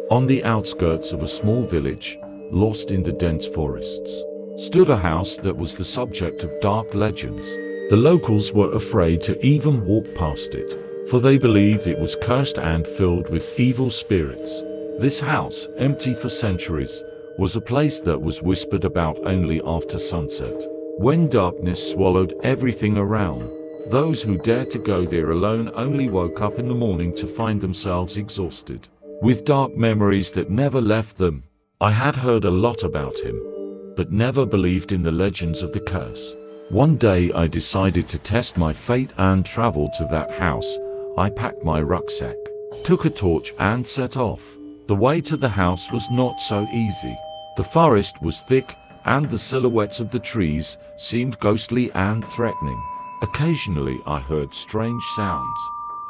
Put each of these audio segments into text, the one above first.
On the outskirts of a small village, lost in the dense forests, stood a house that was the subject of dark legends. The locals were afraid to even walk past it, for they believed it was cursed and filled with evil spirits. This house, empty for centuries, was a place that was whispered about only after sunset, when darkness swallowed everything around. Those who dared to go there alone only woke up in the morning to find themselves exhausted, with dark memories that never left them. I had heard a lot about him, but never believed in the legends of the curse. One day I decided to test my fate and traveled to that house. I packed my rucksack, took a torch and set off. The way to the house was not so easy. The forest was thick, and the silhouettes of the trees seemed ghostly and threatening. Occasionally I heard strange sounds,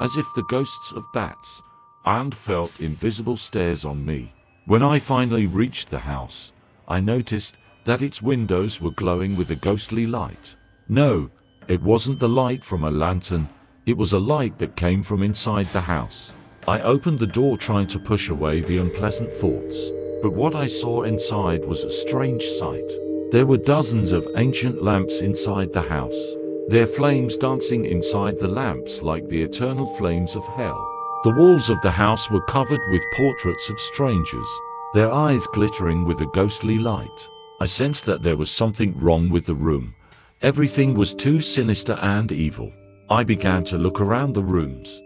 as if the ghosts of bats, and felt invisible stares on me. When I finally reached the house, I noticed that its windows were glowing with a ghostly light. No, it wasn't the light from a lantern, it was a light that came from inside the house. I opened the door trying to push away the unpleasant thoughts, but what I saw inside was a strange sight. There were dozens of ancient lamps inside the house, their flames dancing inside the lamps like the eternal flames of hell. The walls of the house were covered with portraits of strangers, their eyes glittering with a ghostly light. I sensed that there was something wrong with the room. Everything was too sinister and evil. I began to look around the rooms,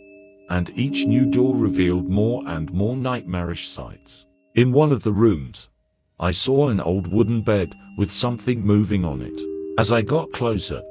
and each new door revealed more and more nightmarish sights. In one of the rooms, I saw an old wooden bed with something moving on it. As I got closer,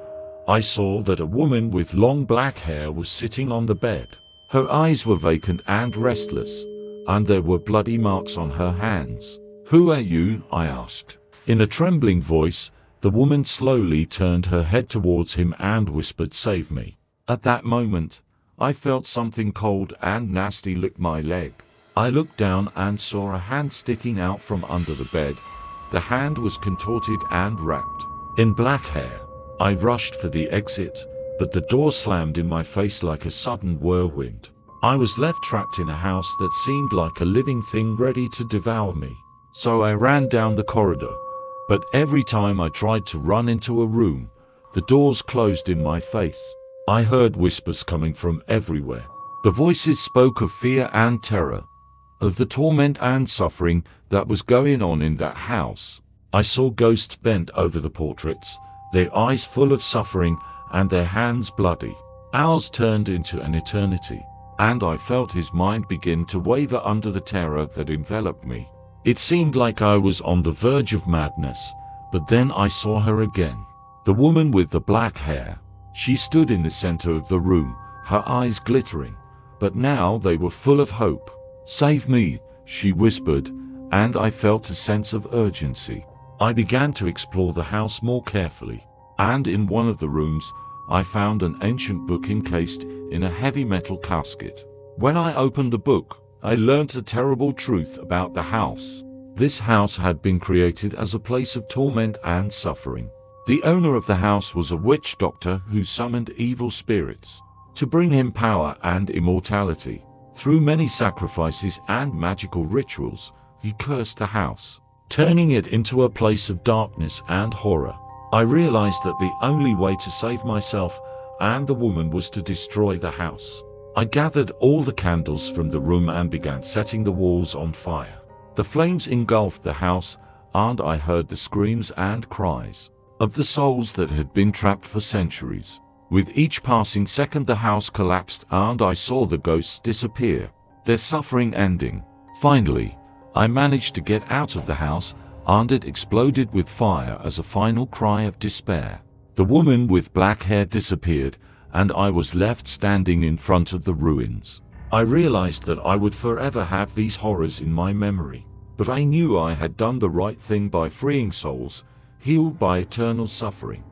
I saw that a woman with long black hair was sitting on the bed. Her eyes were vacant and restless, and there were bloody marks on her hands. "Who are you?" I asked. In a trembling voice, the woman slowly turned her head towards him and whispered, "Save me." At that moment, I felt something cold and nasty lick my leg. I looked down and saw a hand sticking out from under the bed. The hand was contorted and wrapped in black hair. I rushed for the exit, but the door slammed in my face like a sudden whirlwind. I was left trapped in a house that seemed like a living thing ready to devour me. So I ran down the corridor, but every time I tried to run into a room, the doors closed in my face. I heard whispers coming from everywhere. The voices spoke of fear and terror, of the torment and suffering that was going on in that house. I saw ghosts bent over the portraits, their eyes full of suffering and their hands bloody. Hours turned into an eternity, and I felt his mind begin to waver under the terror that enveloped me. It seemed like I was on the verge of madness, but then I saw her again. The woman with the black hair. She stood in the center of the room, her eyes glittering, but now they were full of hope. "Save me," she whispered, and I felt a sense of urgency. I began to explore the house more carefully, and in one of the rooms, I found an ancient book encased in a heavy metal casket. When I opened the book, I learnt a terrible truth about the house. This house had been created as a place of torment and suffering. The owner of the house was a witch doctor who summoned evil spirits to bring him power and immortality. Through many sacrifices and magical rituals, he cursed the house, turning it into a place of darkness and horror. I realized that the only way to save myself and the woman was to destroy the house. I gathered all the candles from the room and began setting the walls on fire. The flames engulfed the house, and I heard the screams and cries of the souls that had been trapped for centuries. With each passing second, the house collapsed and I saw the ghosts disappear, their suffering ending. Finally, I managed to get out of the house, and it exploded with fire as a final cry of despair. The woman with black hair disappeared, and I was left standing in front of the ruins. I realized that I would forever have these horrors in my memory, but I knew I had done the right thing by freeing souls, healed by eternal suffering.